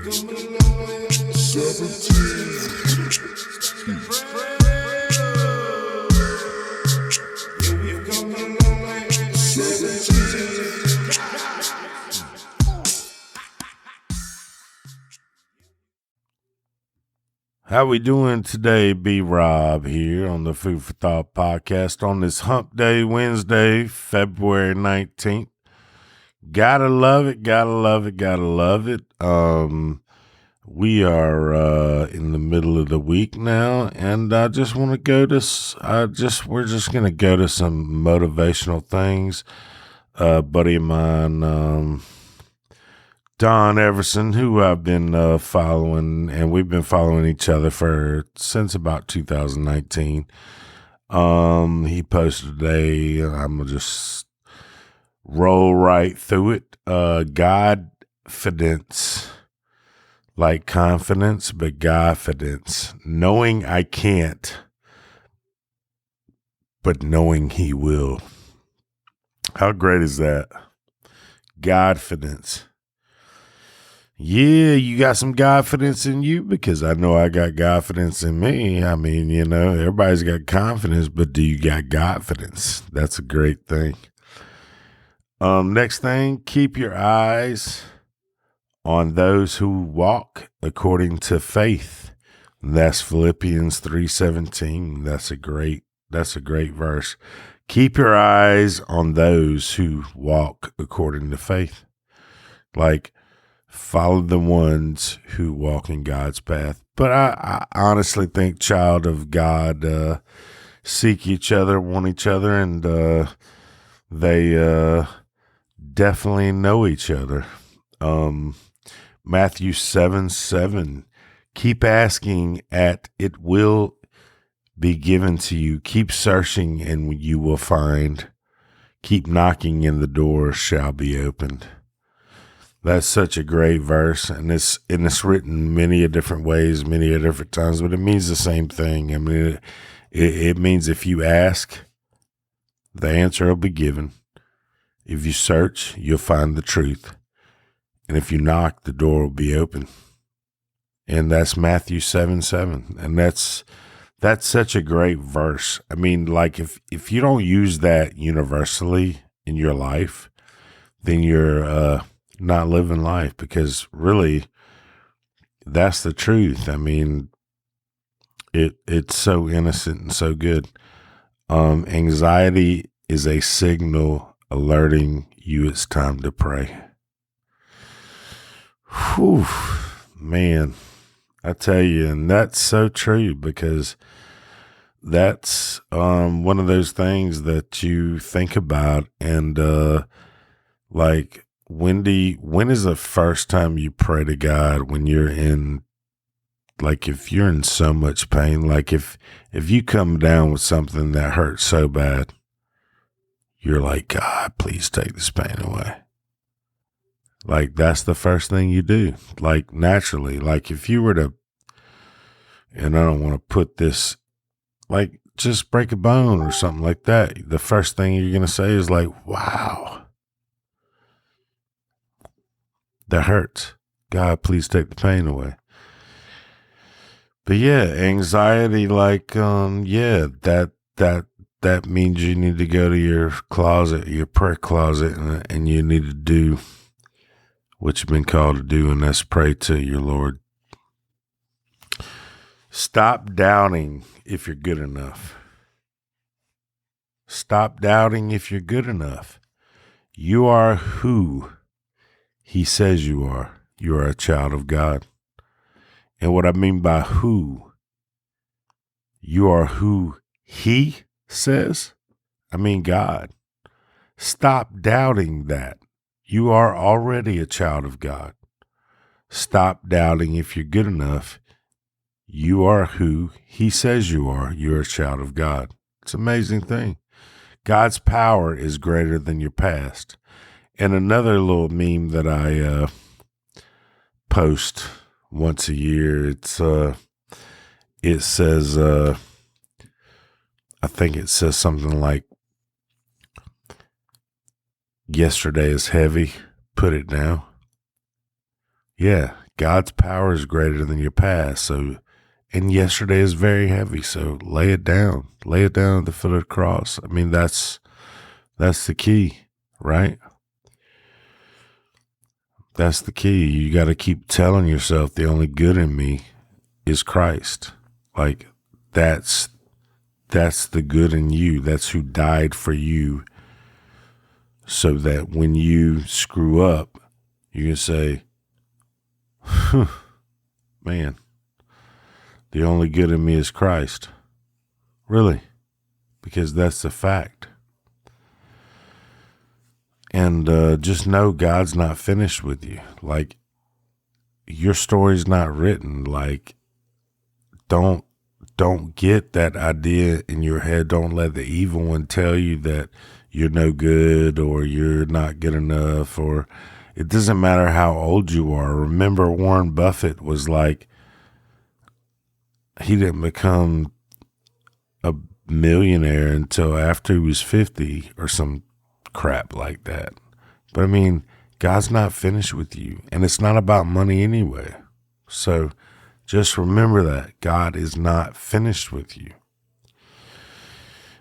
How we doing today? B. Rob here on the Food for Thought podcast on this Hump Day Wednesday, February 19th. Gotta love it, gotta love it, gotta love it. We are in the middle of the week now, and I just want to go to we're just gonna go to some motivational things. A buddy of mine, Don Everson, who I've been following, and we've been following each other since about 2019. He posted today, I'm gonna just roll right through it. Godfidence, like confidence, but Godfidence, knowing I can't, but knowing He will. How great is that? Godfidence. Yeah, you got some confidence in you, because I know I got confidence in me. I mean, everybody's got confidence, but do you got confidence? That's a great thing. Next thing, keep your eyes on those who walk according to faith. That's Philippians 3:17. That's a great verse. Keep your eyes on those who walk according to faith. Like, follow the ones who walk in God's path. But I honestly think child of God seek each other, want each other, and they definitely know each other. Matthew 7:7. Keep asking, and it will be given to you. Keep searching, and you will find. Keep knocking, and the door shall be opened. That's such a great verse, and it's written many different ways, many different times, but it means the same thing. I mean, it means if you ask, the answer will be given. If you search, you'll find the truth. And if you knock, the door will be open. And that's Matthew 7:7. And that's such a great verse. I mean, like, if you don't use that universally in your life, then you're not living life, because really that's the truth. I mean, it's so innocent and so good. Anxiety is a signal alerting you it's time to pray. Whew, man, I tell you, and that's so true, because that's one of those things that you think about, and like, when is the first time you pray to God when you're in, like, if you're in so much pain, like if you come down with something that hurts so bad, you're like, God, please take this pain away. Like, that's the first thing you do, like, naturally. Like, if you were to, and I don't want to put this, like, just break a bone or something like that, the first thing you're going to say is like, wow, that hurts. God, please take the pain away. But yeah, anxiety, like, that means you need to go to your closet, your prayer closet, and you need to do what you've been called to do, and that's pray to your Lord. Stop doubting if you're good enough. Stop doubting if you're good enough. You are who He says you are. You are a child of God. And what I mean by who, you are who He says. I mean God. Stop doubting that. You are already a child of God. Stop doubting if you're good enough. You are who He says you are. You're a child of God. It's an amazing thing. God's power is greater than your past. And another little meme that I post once a year, it says, I think it says something like, yesterday is heavy, put it down. Yeah, God's power is greater than your past. So, and yesterday is very heavy. So lay it down. Lay it down at the foot of the cross. I mean, that's the key, right? That's the key. You got to keep telling yourself the only good in me is Christ. Like that's the good in you. That's who died for you. So that when you screw up, you can say, man, the only good in me is Christ. Really? Because that's the fact. And just know God's not finished with you. Like, your story's not written. Like, don't get that idea in your head. Don't let the evil one tell you that you're no good or you're not good enough, or it doesn't matter how old you are. Remember, Warren Buffett was like, he didn't become a millionaire until after he was 50 or some crap like that. But I mean, God's not finished with you, and it's not about money anyway. So just remember that God is not finished with you.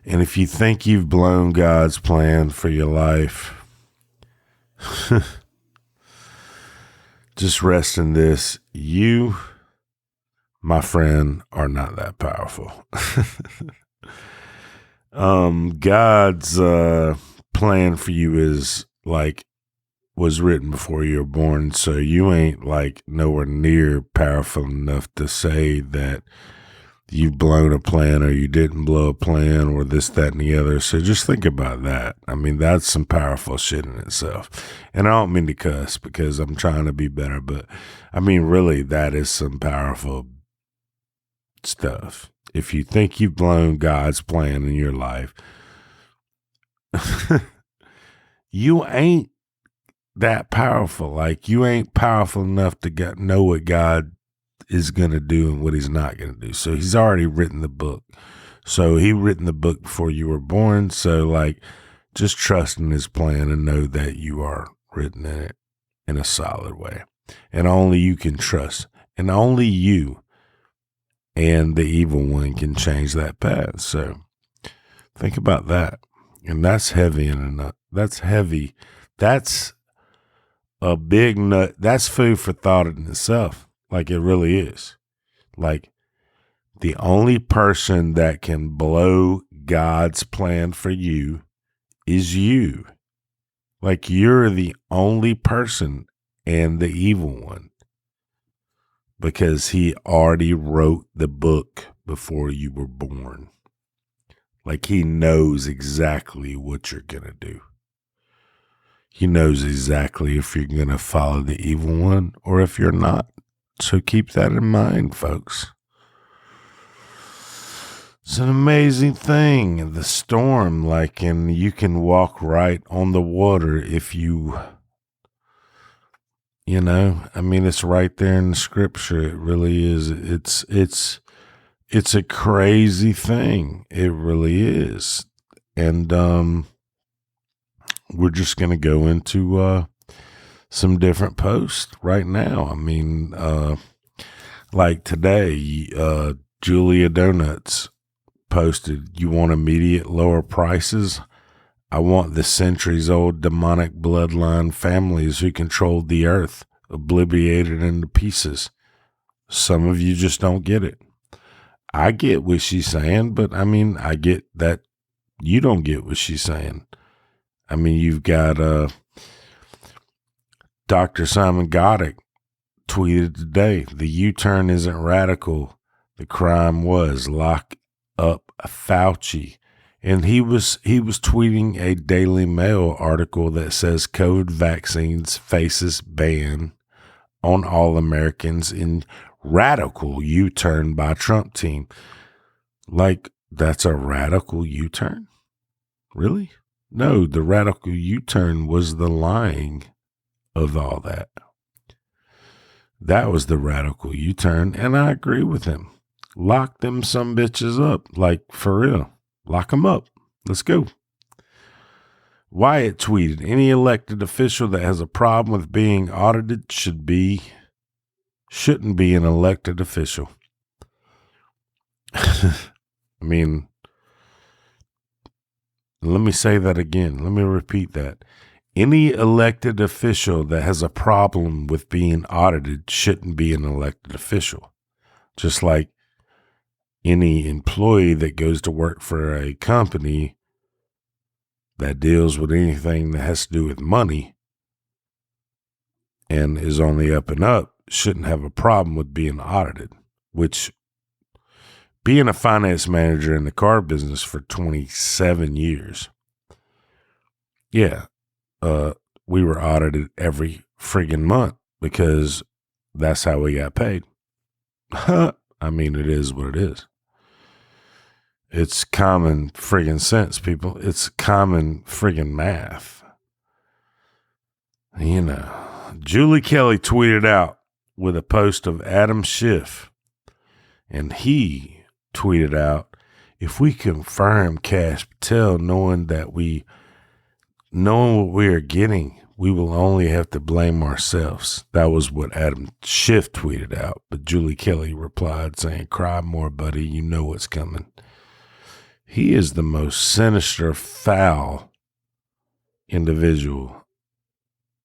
And if you think you've blown God's plan for your life, just rest in this. You, my friend, are not that powerful. God's plan for you is like was written before you were born, so you ain't like nowhere near powerful enough to say that you've blown a plan or you didn't blow a plan or this, that, and the other. So just think about that. I mean, that's some powerful shit in itself. And I don't mean to cuss because I'm trying to be better, but I mean, really, that is some powerful stuff. If you think you've blown God's plan in your life, you ain't that powerful. Like, you ain't powerful enough to know what God is going to do and what he's not going to do. So he's already written the book. So he written the book before you were born. So like, just trust in his plan and know that you are written in it in a solid way. And only you can trust. And only you and the evil one can change that path. So think about that. And that's heavy in a nut. That's heavy. That's a big nut. That's food for thought in itself. Like, it really is. Like, the only person that can blow God's plan for you is you. Like, you're the only person and the evil one, because he already wrote the book before you were born. Like, he knows exactly what you're going to do. He knows exactly if you're going to follow the evil one or if you're not. So keep that in mind, folks. It's an amazing thing, the storm, like, and you can walk right on the water if you know, I mean, it's right there in the scripture. It really is. It's a crazy thing. It really is. And, we're just going to go into, some different posts right now. I mean, like today, Julia Donuts posted, "You want immediate lower prices? I want the centuries-old demonic bloodline families who controlled the earth, obliterated into pieces." Some of you just don't get it. I get what she's saying, but I mean, I get that you don't get what she's saying. I mean, you've got Dr. Simon Goddick tweeted today, "The U-turn isn't radical. The crime was lock up Fauci." And he was tweeting a Daily Mail article that says COVID vaccines faces ban on all Americans in radical U-turn by Trump team. Like, that's a radical U-turn? Really? No, the radical U-turn was the lying of all that. That was the radical U-turn, and I agree with him. Lock them some bitches up, like, for real. Lock them up. Let's go. Wyatt tweeted, "Any elected official that has a problem with being audited should be shouldn't be an elected official. I mean, let me say that again. Let me repeat that. Any elected official that has a problem with being audited shouldn't be an elected official. Just like any employee that goes to work for a company that deals with anything that has to do with money and is on the up and up shouldn't have a problem with being audited, which being a finance manager in the car business for 27 years, we were audited every friggin' month because that's how we got paid. I mean, it is what it is. It's common friggin' sense, people. It's common friggin' math. You know, Julie Kelly tweeted out with a post of Adam Schiff, and he tweeted out, if we confirm Kash Patel knowing what we are getting, we will only have to blame ourselves. That was what Adam Schiff tweeted out. But Julie Kelly replied saying, cry more, buddy. You know what's coming. He is the most sinister, foul individual.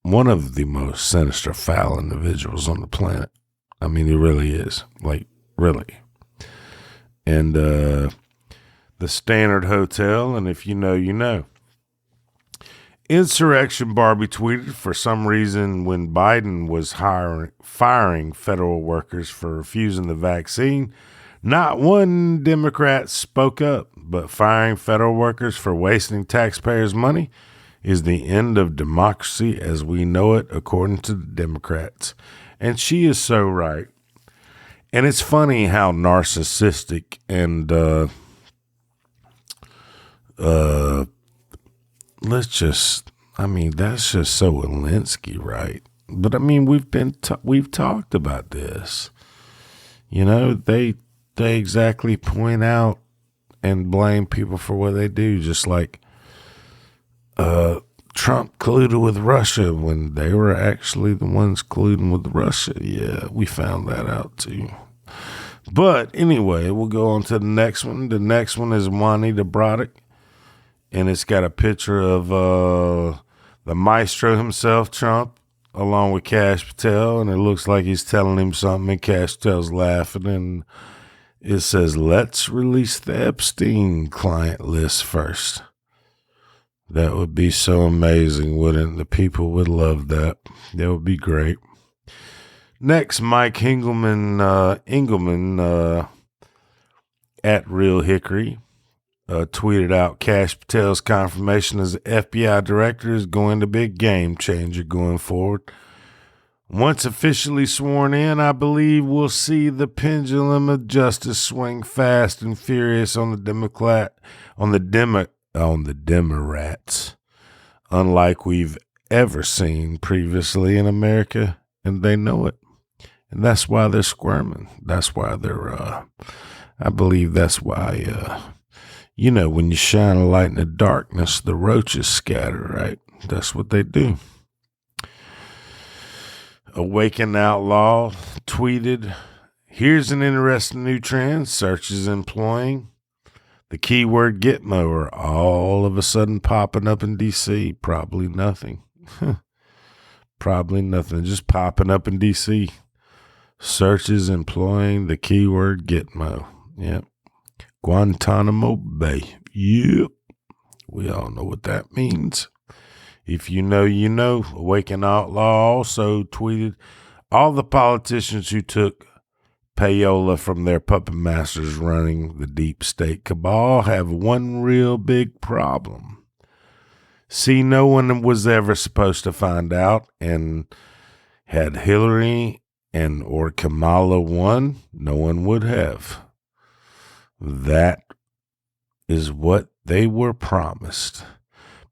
One of the most sinister, foul individuals on the planet. I mean, he really is. Like, really. And the Standard Hotel, and if you know, you know. Insurrection Barbie tweeted, for some reason, when Biden was firing federal workers for refusing the vaccine, not one Democrat spoke up, but firing federal workers for wasting taxpayers' money is the end of democracy as we know it, according to the Democrats. And she is so right. And it's funny how narcissistic and that's just so Alinsky, right? But I mean, we've talked about this. You know, they exactly point out and blame people for what they do, just like Trump colluded with Russia when they were actually the ones colluding with Russia. Yeah, we found that out too. But anyway, we'll go on to the next one. The next one is Juanita Broderick, and it's got a picture of the maestro himself, Trump, along with Kash Patel, and it looks like he's telling him something, and Kash Patel's laughing, and it says, let's release the Epstein client list first. That would be so amazing, wouldn't it? The people would love that. That would be great. Next, Mike Engelman at Real Hickory tweeted out, Kash Patel's confirmation as FBI director is going to be a game changer going forward. Once officially sworn in, I believe we'll see the pendulum of justice swing fast and furious on the Democrats, unlike we've ever seen previously in America, and they know it. And that's why they're squirming. That's why they're, I believe that's why, when you shine a light in the darkness, the roaches scatter, right? That's what they do. Awakened Outlaw tweeted, here's an interesting new trend. Searches employing the keyword Gitmo are all of a sudden popping up in D.C. Probably nothing. Probably nothing. Just popping up in D.C. Searches employing the keyword Gitmo. Yep. Guantanamo Bay. Yep. We all know what that means. If you know, you know. Awakened Outlaw also tweeted, all the politicians who took payola from their puppet masters running the deep state cabal have one real big problem. See, no one was ever supposed to find out, and had Hillary or Kamala won, no one would have. That is what they were promised.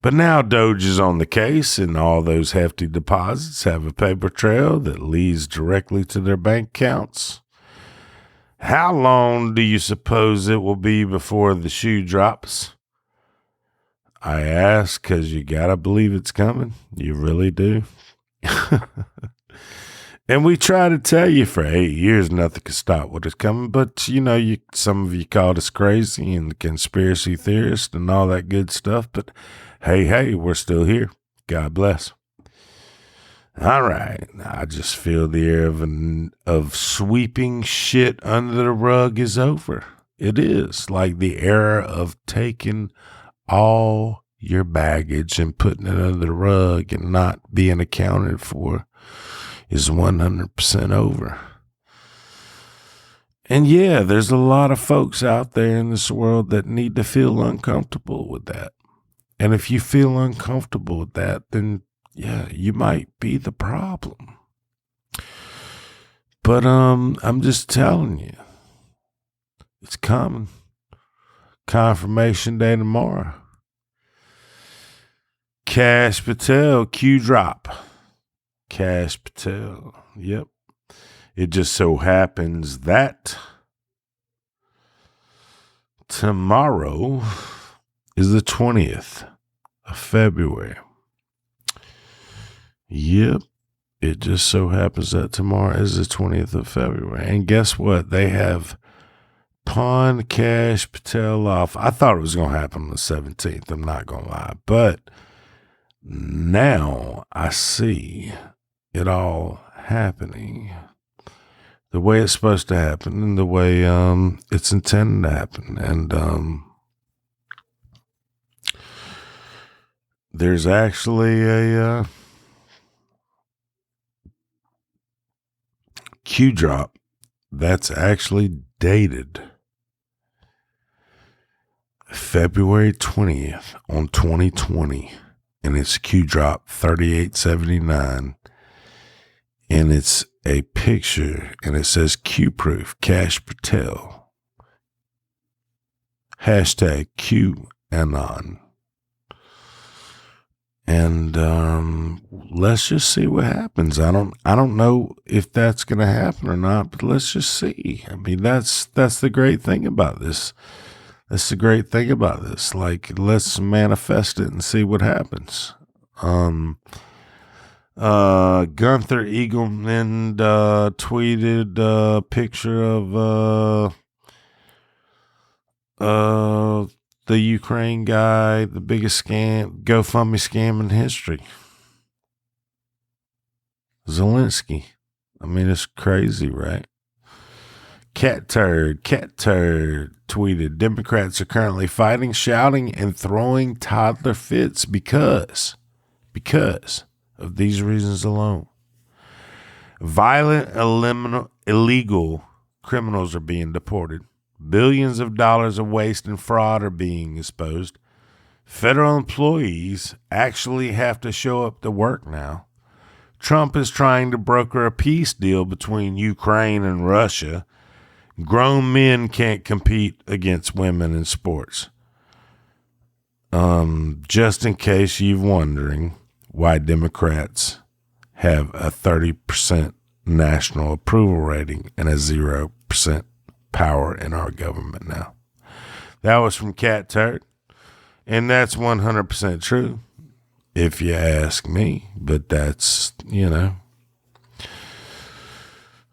But now Doge is on the case, and all those hefty deposits have a paper trail that leads directly to their bank accounts. How long do you suppose it will be before the shoe drops? I ask because you got to believe it's coming. You really do. And we try to tell you for 8 years nothing can stop what is coming, but some of you called us crazy and the conspiracy theorists and all that good stuff. But hey, we're still here. God bless. All right, I just feel the air of sweeping shit under the rug is over. It is like the era of taking all your baggage and putting it under the rug and not being accounted for is 100% over. And yeah, there's a lot of folks out there in this world that need to feel uncomfortable with that. And if you feel uncomfortable with that, then yeah, you might be the problem. But I'm just telling you, it's coming. Confirmation day tomorrow. Kash Patel, Q drop. Kash Patel. Yep. It just so happens that tomorrow is the 20th of February. Yep. It just so happens that tomorrow is the 20th of February. And guess what? They have pawned Kash Patel off. I thought it was going to happen on the 17th. I'm not going to lie. But now I see it all happening the way it's supposed to happen and the way it's intended to happen. And there's actually a Q drop that's actually dated February 20th on 2020. And it's Q drop 3879. And it's a picture and it says Q proof, Kash Patel. Hashtag QAnon. And let's just see what happens. I don't know if that's gonna happen or not, but let's just see. I mean, that's the great thing about this. That's the great thing about this. Like, let's manifest it and see what happens. Gunther Eagleman tweeted a picture of the Ukraine guy, the biggest GoFundMe scam in history. Zelensky. I mean, it's crazy, right? Cat turd tweeted, Democrats are currently fighting, shouting, and throwing toddler fits because of these reasons alone. Violent, illegal criminals are being deported. Billions of dollars of waste and fraud are being exposed. Federal employees actually have to show up to work now. Trump is trying to broker a peace deal between Ukraine and Russia. Grown men can't compete against women in sports. Just in case you're wondering why Democrats have a 30% national approval rating and a 0% power in our government now. That was from Cat Turd, and that's 100% true, if you ask me. But that's,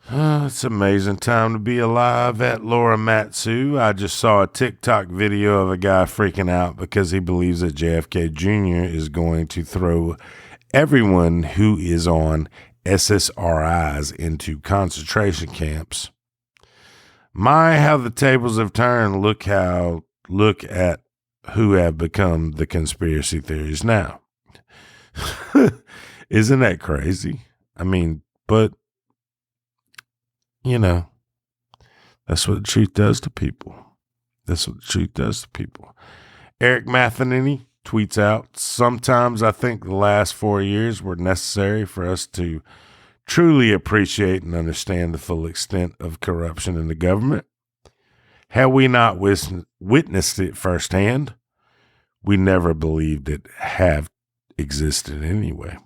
it's an amazing time to be alive at Laura Matsu. I just saw a TikTok video of a guy freaking out because he believes that JFK Jr. is going to throw everyone who is on SSRIs into concentration camps. My, how the tables have turned. Look at who have become the conspiracy theories now. Isn't that crazy? I mean, but that's what the truth does to people. That's what the truth does to people. Eric Mathanini tweets out, sometimes I think the last 4 years were necessary for us to truly appreciate and understand the full extent of corruption in the government. Had we not witnessed it firsthand, we never believed it have existed anyway.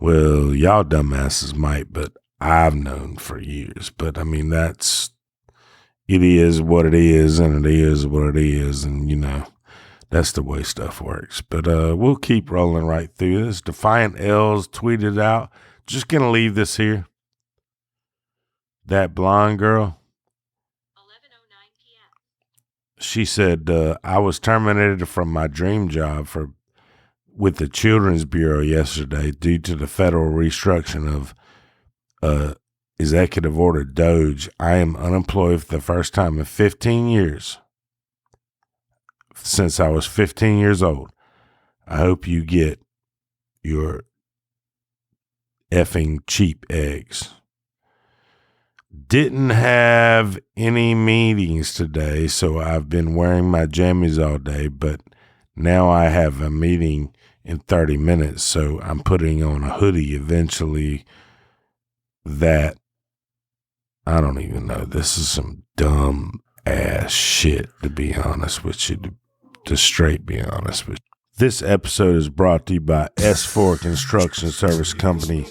Well, y'all dumbasses might, but I've known for years. But I mean, it is what it is, and it is what it is, and that's the way stuff works. But we'll keep rolling right through this. Defiant L's tweeted out, just going to leave this here. That blonde girl, 11:09 p.m. She said, I was terminated from my dream job with the Children's Bureau yesterday due to the federal restructuring of Executive Order Doge. I am unemployed for the first time in 15 years, since I was 15 years old. I hope you get your effing cheap eggs. Didn't have any meetings today, so I've been wearing my jammies all day, but now I have a meeting in 30 minutes, so I'm putting on a hoodie eventually. That, I don't even know. This is some dumb ass shit, to be honest with you, to straight be honest with you. This episode is brought to you by S4 Construction Service Company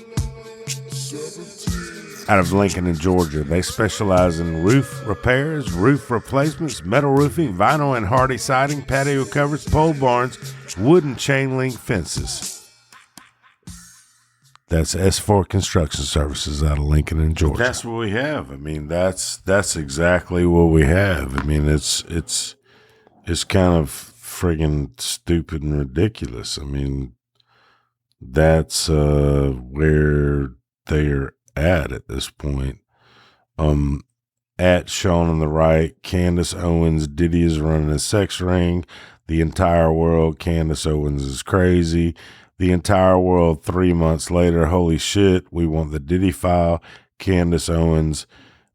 out of Lincoln in Georgia. They specialize in roof repairs, roof replacements, metal roofing, vinyl and hardy siding, patio covers, pole barns, wooden chain link fences. That's S4 Construction Services out of Lincoln in Georgia. That's what we have. I mean, that's exactly what we have. I mean, it's kind of friggin' stupid and ridiculous. I mean, that's where they're at this point. At shown on the right, Candace Owens, Diddy is running a sex ring. The entire world, Candace Owens is crazy. The entire world, 3 months later, holy shit, we want the Diddy file. Candace Owens,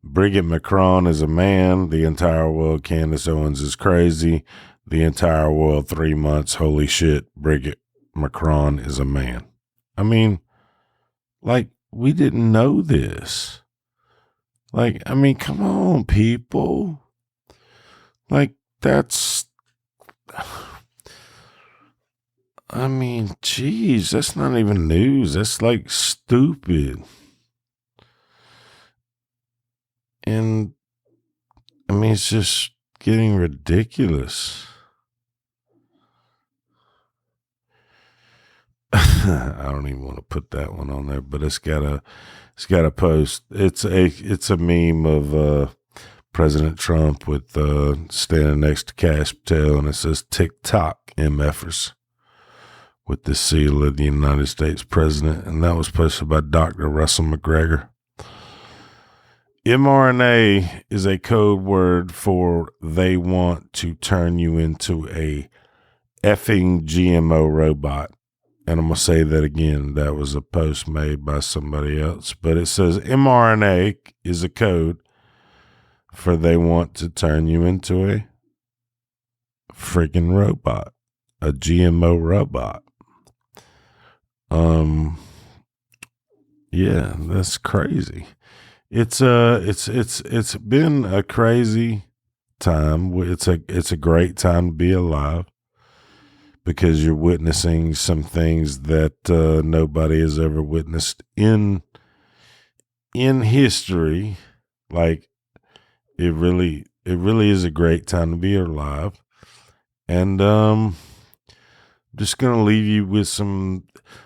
Brigitte Macron is a man. The entire world, Candace Owens is crazy. The entire world, 3 months, holy shit, Brigitte Macron is a man. I mean, like, we didn't know this. Like, I mean, come on, people. Like, that's, I mean, geez, that's not even news. That's like stupid. And, I mean, it's just getting ridiculous. I don't even want to put that one on there, but it's got a post. It's a meme of President Trump with standing next to Kash Patel, and it says TikTok MFers with the seal of the United States president, and that was posted by Dr. Russell McGregor. mRNA is a code word for they want to turn you into a effing GMO robot. And I'm going to say that again. That was a post made by somebody else. But it says mRNA is a code for they want to turn you into a freaking robot, a GMO robot. Yeah, that's crazy. It's been a crazy time. It's a great time to be alive, because you're witnessing some things that nobody has ever witnessed in history. Like, it really is a great time to be alive. And I'm just going to leave you with some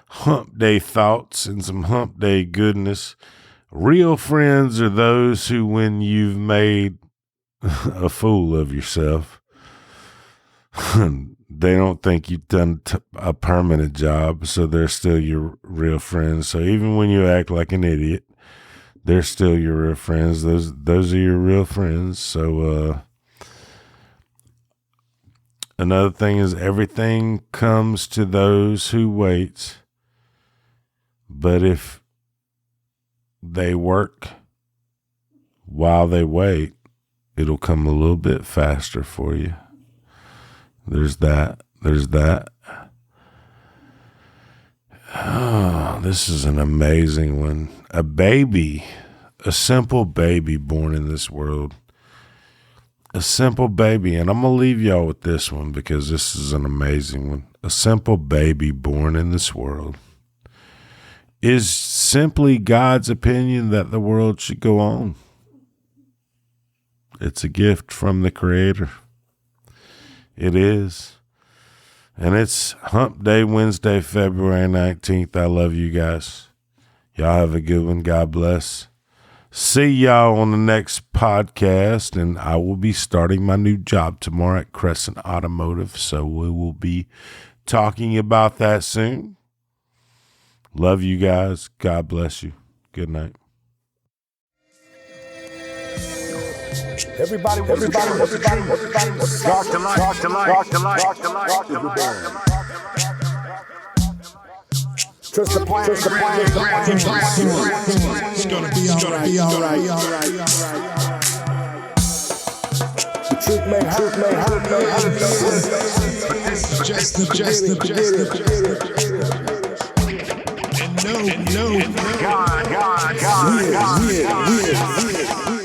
hump day thoughts and some hump day goodness. Real friends are those who, when you've made a fool of yourself, they don't think you've done a permanent job, so they're still your real friends. So even when you act like an idiot, they're still your real friends. Those are your real friends. So another thing is, everything comes to those who wait. But if they work while they wait, it'll come a little bit faster for you. There's that. Oh, this is an amazing one. A simple baby born in this world. A simple baby. And I'm going to leave y'all with this one, because this is an amazing one. A simple baby born in this world is simply God's opinion that the world should go on. It's a gift from the Creator. It is. And it's Hump Day Wednesday, February 19th. I love you guys. Y'all have a good one. God bless. See y'all on the next podcast, and I will be starting my new job tomorrow at Crescent Automotive, so we will be talking about that soon. Love you guys. God bless you. Good night. Everybody, rock the light. Trust the plan. It's gonna be alright. The truth may hurt, But this is just the and no. God.